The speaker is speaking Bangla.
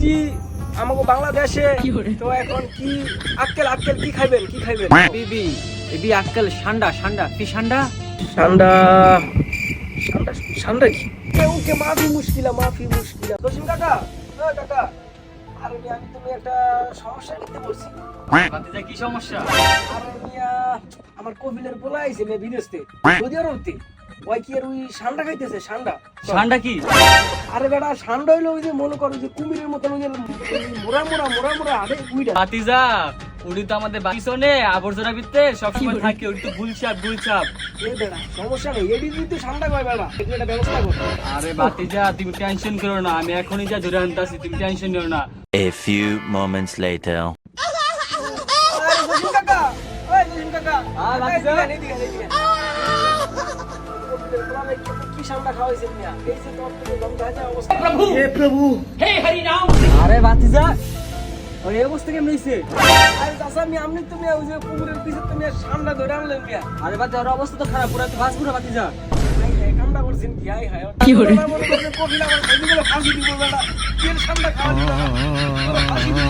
জি আমাকে বাংলাদেশে তো এখন কি আক্কেল আক্কেল কি খাইবেন বিবি এবি আক্কেল ঠান্ডা ঠান্ডা কি ঠান্ডা ঠান্ডা ঠান্ডা ঠান্ডা কি ওকে মাফি মুশকিলা জসিম কাকা ও কাকা আরে মিয়া আমি তুমি একটা সমস্যা নিতে বলছি ভাতিজা কি সমস্যা আরে মিয়া আমার কবিলের বলা আইছে মে বিদেশতে সৌদি আরবতে ওই কি আর ওই ঠান্ডা খাইতেছে ঠান্ডা ঠান্ডা কি আরে বেটা ঠান্ডা হইলো ওই যে মনে করো যে কুমিরের মতন ওই যে মোরা আরে উইটা ভাতিজা উনি তো আমাদের পিছনে আবর্জনা ভিত্তে সবসময় থাকে উনি তো গুলছাপ এ বেটা সমস্যা নেই এডি দিতে ঠান্ডা কয় বেটা একটু একটা ব্যবস্থা কর আরে ভাতিজা তুমি টেনশন করো না আমি এখনই যা ধরে আনতাছি তুমি টেনশন নিও না A few moments later. আরে জসিম কাকা ওই জসিম কাকা ভাতিজা? এদিকে কি ঠান্ডা খাওয়াইছেন মিয়া এই যে তোর থেকে দম খাওয়া যায় অবস্থা আরে ভাতিজা ওর এই অবস্থা কেমন হইছে আরে চাচা মিয়া আপনি তো মিয়া ওই যে কুমিরের পিছে তো মিয়া ঠান্ডা ধরে আনলেন মিয়া আরে ভাতিজা ওর অবস্থা তো খারাপ পুরা তো বাঁচবো না ভাতিজা কামটা করছেন কি হাই হাই কি করে মনে করছে কফি লাগার খাইতে ফাঁসি দিব বেটা কি ঠান্ডা খাওয়া দিবা ফাঁসি দিব